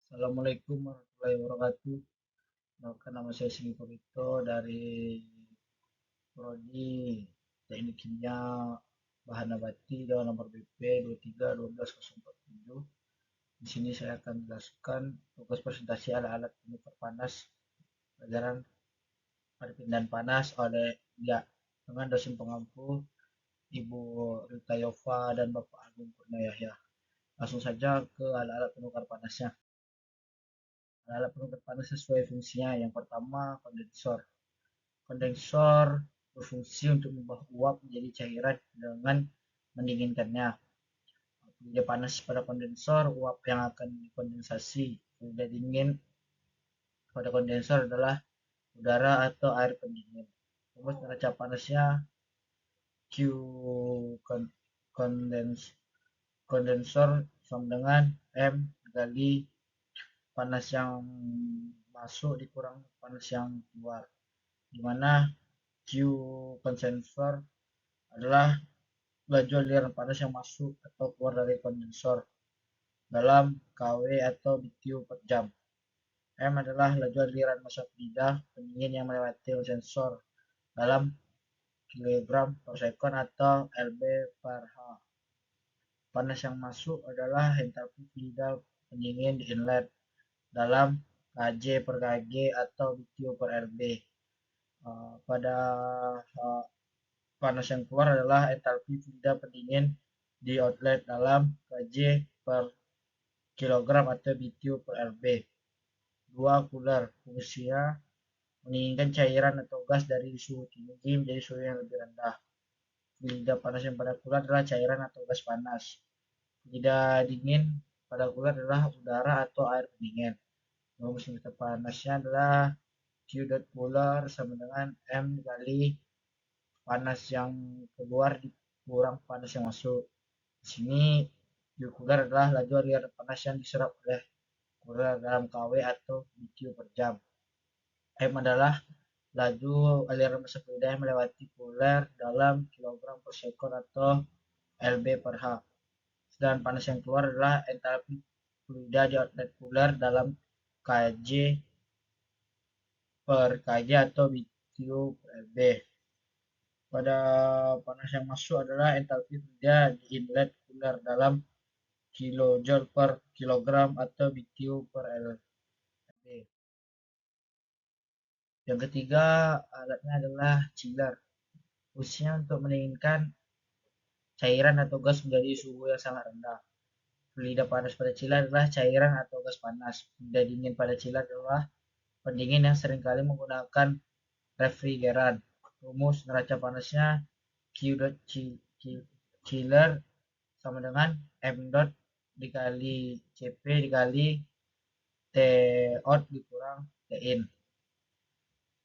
Assalamualaikum warahmatullahi wabarakatuh. Perkenalkan nama saya Sigi Purito dari Prodi Teknik Kimia Bahan Nabati dengan nomor BP 2312147. Di sini saya akan menjelaskan tugas presentasi alat-alat penukar panas pelajaran perpindahan panas oleh dia dengan dosen pengampu Ibu Rita Yova dan Bapak Agung Kurnia Yahya. Langsung saja ke alat-alat penukar panasnya. Alat penukar panas sesuai fungsinya. Yang pertama, kondensor. Kondensor berfungsi untuk mengubah uap menjadi cairan dengan mendinginkannya. Bila panas pada kondensor, uap yang akan dikondensasi. Bila dingin pada kondensor adalah udara atau air pendingin. Rumus neraca panasnya Q kondens kondensor sama dengan M kali panas yang masuk dikurang panas yang keluar, di mana Q kondensor adalah laju aliran panas yang masuk atau keluar dari kondensor dalam kW atau BTU per jam. M adalah laju aliran masuk lidah pendingin yang melewati sensor dalam kilogram per sekon atau Lb per H. Panas yang masuk adalah entalpi lidah pendingin di inlet dalam Kj per Kg atau BTU per Lb. Pada panas yang keluar adalah entalpi lidah pendingin di outlet dalam Kj per kilogram atau BTU per Lb. 2. Cooler. Fungsinya menginginkan cairan atau gas dari suhu tinggi menjadi suhu yang lebih rendah. Lidah panas yang pada cooler adalah cairan atau gas panas. Lidah dingin pada cooler adalah udara atau air pendingin. Rumus neraca panasnya adalah Q dot cooler sama dengan M kali panas yang keluar dikurang panas yang masuk. Di sini Q cooler adalah laju aliran panas yang diserap oleh cooler dalam kW atau BTU per jam. M adalah laju aliran massa fluida yang melewati cooler dalam kilogram per sekon atau Lb per H. Sedangkan panas yang keluar adalah entalpi fluida di outlet cooler dalam Kj per Kg atau BTU per Lb. Pada panas yang masuk adalah entalpi fluida di inlet cooler dalam kilojoule per kilogram atau BTU per Lb. Yang ketiga, alatnya adalah chiller. Fungsinya untuk mendinginkan cairan atau gas menjadi suhu yang sangat rendah. Fluida panas pada chiller adalah cairan atau gas panas. Fluida dingin pada chiller adalah pendingin yang seringkali menggunakan refrigeran. Rumus neraca panasnya Q dot chiller sama dengan M dot dikali Cp dikali T out dikurang T in.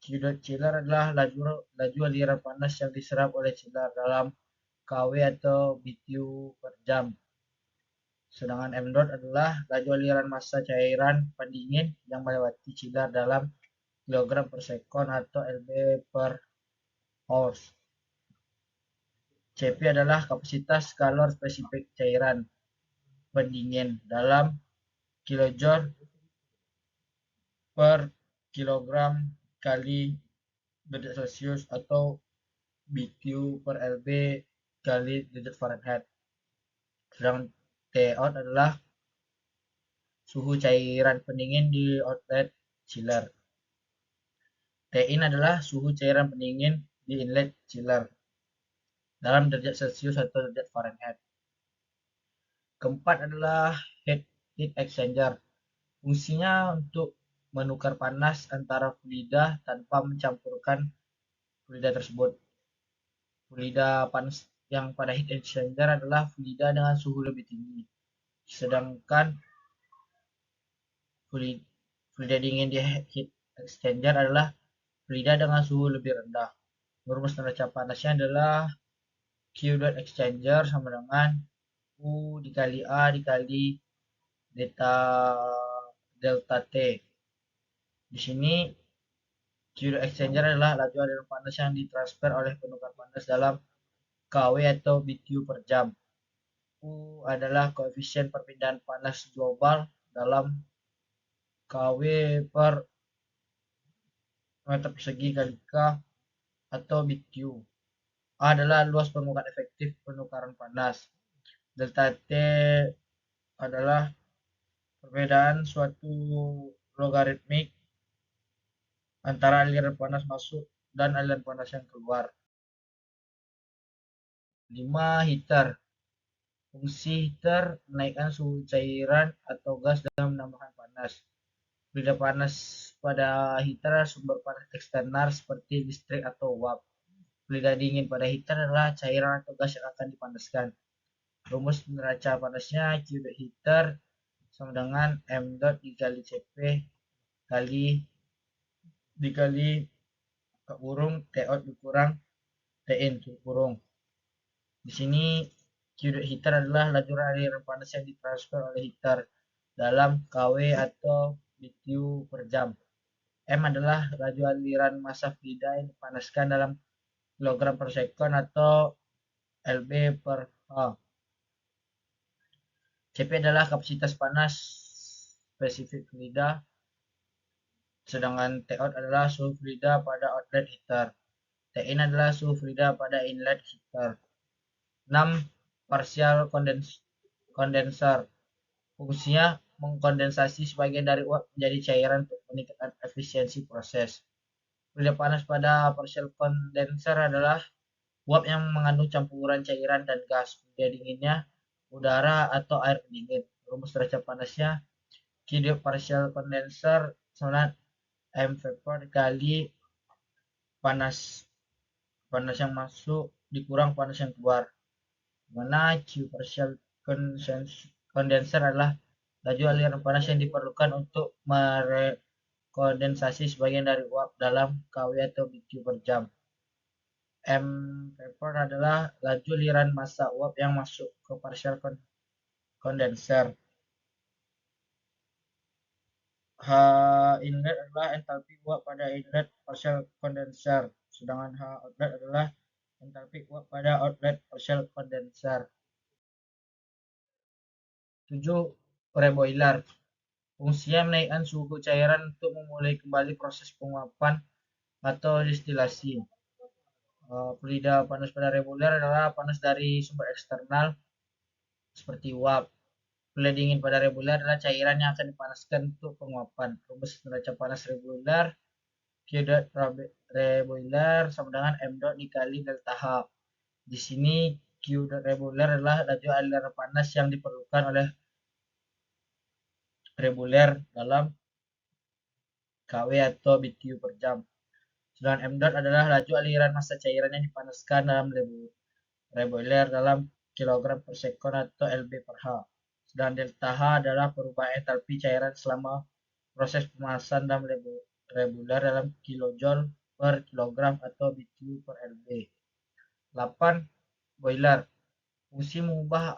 Q dot chiller adalah laju aliran panas yang diserap oleh chiller dalam kW atau BTU per jam. Sedangkan M dot adalah laju aliran massa cairan pendingin yang melewati chiller dalam kilogram per sekon atau Lb per hour. Cp adalah kapasitas kalor spesifik cairan pendingin dalam kilojoule per kilogram kali derajat Celcius atau BTU per Lb kali derajat Fahrenheit. Sedangkan T out adalah suhu cairan pendingin di outlet chiller. T in adalah suhu cairan pendingin di inlet chiller dalam derajat Celcius atau derajat Fahrenheit. Keempat adalah heat exchanger. Fungsinya untuk menukar panas antara fluida tanpa mencampurkan fluida tersebut. Fluida panas yang pada heat exchanger adalah fluida dengan suhu lebih tinggi. Sedangkan fluida dingin di heat exchanger adalah fluida dengan suhu lebih rendah. Rumus neraca panasnya adalah Q dot exchanger sama dengan U dikali A dikali delta T. Di sini Q dot exchanger adalah laju aliran panas yang ditransfer oleh penukar panas dalam kW atau BTU per jam. U adalah koefisien perpindahan panas global dalam kW per meter persegi kali K atau BTU. A adalah luas permukaan efektif penukaran panas. Delta T adalah perbedaan suatu logaritmik antara aliran panas masuk dan aliran panas yang keluar. 5. Heater. Fungsi heater menaikkan suhu cairan atau gas dan menambahkan panas. Bila panas pada heater sumber panas eksternal seperti listrik atau uap. Bila dingin pada heater adalah cairan atau gas yang akan dipanaskan. Rumus neraca panasnya Q dot heater sama dengan M dot dikali Cp dikali kurung T out dikurang T in kurung. Di sini Q dot heater adalah laju aliran panas yang ditransfer oleh heater dalam kW atau BTU per jam. M adalah laju aliran massa fluida yang dipanaskan dalam kilogram per sekon atau Lb per H. Cp adalah kapasitas panas spesifik fluida, sedangkan T-out adalah suhu fluida pada outlet heater. T-in adalah suhu fluida pada inlet heater. 6. Partial condenser. Fungsinya mengkondensasi sebagian dari uap menjadi cairan untuk meningkatkan efisiensi proses. Fluida panas pada partial condenser adalah uap yang mengandung campuran cairan dan gas. Fluida dinginnya udara atau air pendingin. Rumus neraca panasnya Q dot partial condenser sama M vapor kali panas yang masuk dikurang panas yang keluar. Mana Q partial condenser adalah laju aliran panas yang diperlukan untuk merekondensasi sebagian dari uap dalam kW atau BTU per jam. M vapor adalah laju aliran massa uap yang masuk ke partial condenser. H inlet adalah entalpi uap pada inlet partial condenser, sedangkan H outlet adalah entalpi uap pada outlet partial condenser. 7. Reboiler. Fungsinya menaikkan suhu cairan untuk memulai kembali proses penguapan atau distilasi. Fluida panas pada reboiler adalah panas dari sumber eksternal seperti uap. Fluida dingin pada reboiler adalah cairan yang akan dipanaskan untuk penguapan. Rumus neraca panas reboiler Q dot reboiler sama dengan M dot dikali delta H. Di sini Q dot reboiler adalah laju aliran panas yang diperlukan oleh reboiler dalam kW atau BTU per jam. Sedangkan M dot adalah laju aliran massa cairan yang dipanaskan dalam reboiler dalam kilogram per sekon atau Lb per H. Sedangkan delta H adalah perubahan entalpi cairan selama proses pemanasan dalam reboiler dalam kilojoule per kilogram atau BTU per Lb. 8. Boiler. Fungsi mengubah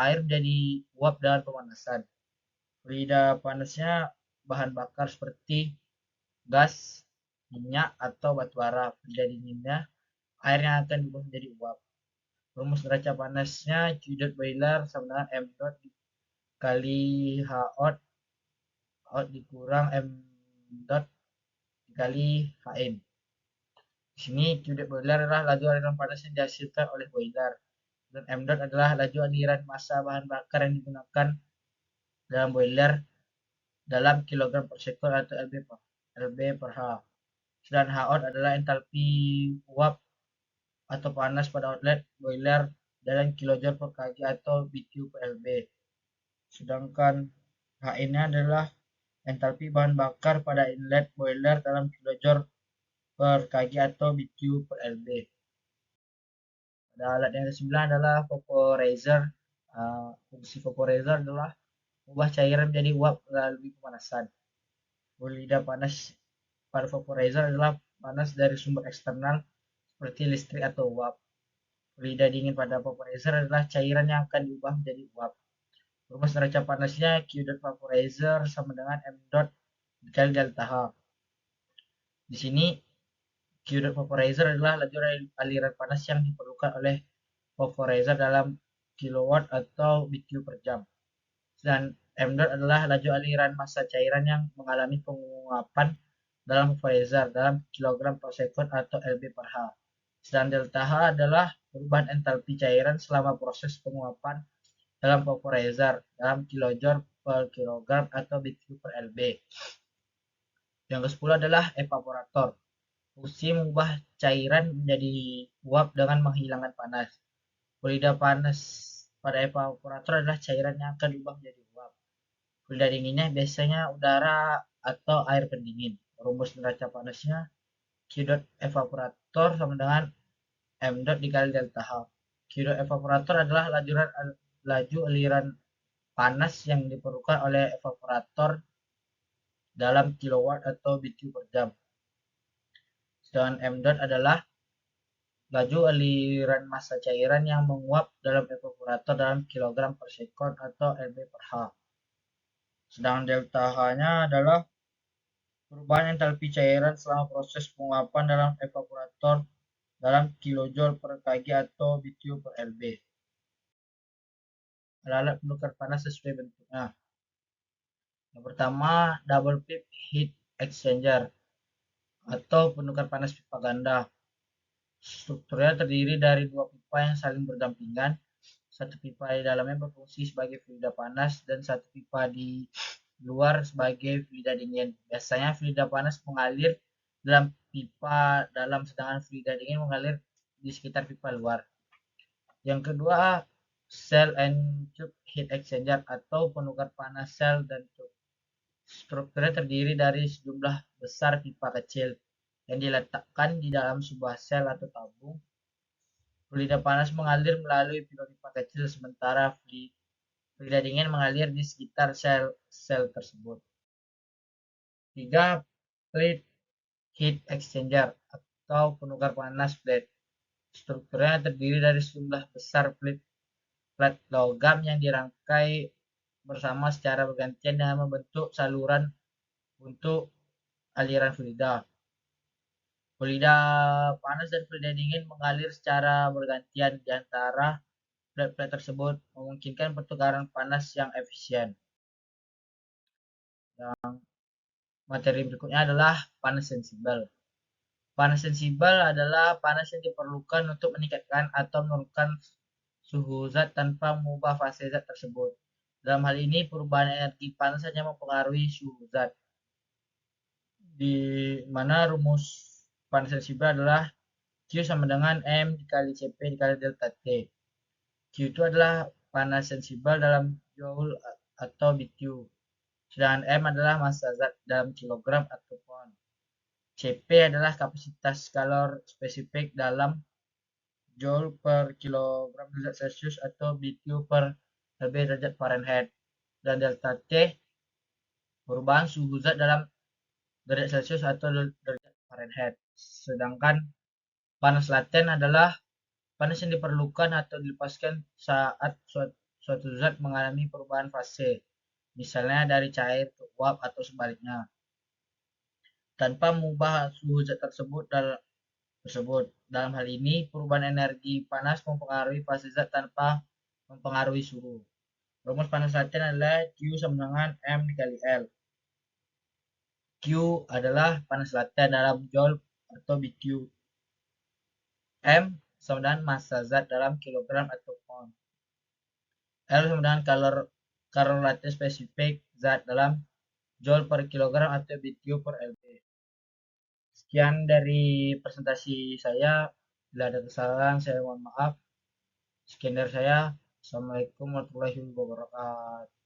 air menjadi uap dengan pemanasan. Fluida panasnya bahan bakar seperti gas, minyak, atau batu bara. Fluida dinginnya air yang akan diubah menjadi uap. Rumus neraca panasnya Q dot boiler sama dengan M dot kali H out dikurang M dot dikali Hn. Di sini Q dot boiler adalah laju aliran panas yang dihasilkan oleh boiler, dan M dot adalah laju aliran massa bahan bakar yang digunakan dalam boiler dalam kilogram per sekon atau Lb per H. Sedangkan H out adalah entalpi uap atau panas pada outlet boiler dalam kilojoule per kg atau BTU per Lb. Sedangkan H-nya adalah entalpi bahan bakar pada inlet boiler dalam kilojoule per kg atau BTU per Lb. Pada alat yang ke-9 adalah vaporizer. Fungsi vaporizer adalah mengubah cairan menjadi uap melalui pemanasan. Fluida panas pada vaporizer adalah panas dari sumber eksternal seperti listrik atau uap. Fluida dingin pada vaporizer adalah cairan yang akan diubah menjadi uap. Rumus neraca panasnya Q dot vaporizer sama dengan M dot dikali delta H. Di sini Q dot vaporizer adalah laju aliran panas yang diperlukan oleh vaporizer dalam kilowatt atau BTU per jam. Dan M dot adalah laju aliran massa cairan yang mengalami penguapan dalam vaporizer dalam kilogram per sekund atau Lb per H. Sedang delta H adalah perubahan entalpi cairan selama proses penguapan dalam vaporizer dalam kilojoule per kilogram atau BTU per Lb. Yang ke-10 adalah evaporator. Fungsi mengubah cairan menjadi uap dengan menghilangkan panas. Fluida panas pada evaporator adalah cairan yang akan diubah menjadi uap. Fluida dinginnya biasanya udara atau air pendingin. Rumus neraca panasnya Q dot evaporator sama dengan M dot dikali delta H. Q dot evaporator adalah laju aliran panas yang diperlukan oleh evaporator dalam kilowatt atau BTU per jam. Sedangkan M dot adalah laju aliran massa cairan yang menguap dalam evaporator dalam kilogram per sekon atau Lb per H. Sedangkan delta H-nya adalah perubahan entalpi cairan selama proses penguapan dalam evaporator dalam kilojoule per kg atau BTU per Lb. Alat penukar panas sesuai bentuknya. Yang pertama, double pip heat exchanger atau penukar panas pipa ganda. Strukturnya terdiri dari dua pipa yang saling berdampingan. Satu pipa di dalamnya berfungsi sebagai fluida panas dan satu pipa di luar sebagai fluida dingin. Biasanya fluida panas mengalir dalam pipa dalam, sedangkan fluida dingin mengalir di sekitar pipa luar. Yang kedua, cell and tube heat exchanger atau penukar panas sel dan tube. Strukturnya terdiri dari sejumlah besar pipa kecil yang diletakkan di dalam sebuah sel atau tabung. Fluida panas mengalir melalui pipa-pipa kecil, sementara fluida dingin mengalir di sekitar sel-sel tersebut. 3. Plate heat exchanger atau penukar panas plate. Strukturnya terdiri dari sejumlah besar plate logam yang dirangkai bersama secara bergantian dengan membentuk saluran untuk aliran fluida. Fluida panas dan fluida dingin mengalir secara bergantian di antara plate-plate tersebut, memungkinkan pertukaran panas yang efisien. Yang materi berikutnya adalah panas sensibel. Panas sensibel adalah panas yang diperlukan untuk meningkatkan atau menurunkan suhu zat tanpa mengubah fase zat tersebut. Dalam hal ini, perubahan energi panas hanya mempengaruhi suhu zat. Di mana rumus panas sensibel adalah Q sama dengan M dikali Cp dikali delta T. Q itu adalah panas sensibel dalam joule atau BTU. Sedangkan M adalah massa zat dalam kilogram atau pound. Cp adalah kapasitas kalor spesifik dalam joule per kilogram derajat Celcius atau BTU per Lb derajat Fahrenheit. Dan delta T perubahan suhu zat dalam derajat Celcius atau derajat Fahrenheit. Sedangkan panas laten adalah panas yang diperlukan atau dilepaskan saat suatu zat mengalami perubahan fase, misalnya dari cair ke uap atau sebaliknya, tanpa mengubah suhu zat tersebut. Dalam hal ini, perubahan energi panas mempengaruhi fase zat tanpa mempengaruhi suhu. Rumus panas laten adalah Q sama dengan M dikali L. Q adalah panas laten dalam joule atau BTU. M sama dengan massa zat dalam kilogram atau pound. L sama dengan kalor laten spesifik zat dalam joule per kilogram atau BTU per Lb. Sekian dari presentasi saya. Bila ada kesalahan, saya mohon maaf. Sekian dari saya. Assalamualaikum warahmatullahi wabarakatuh.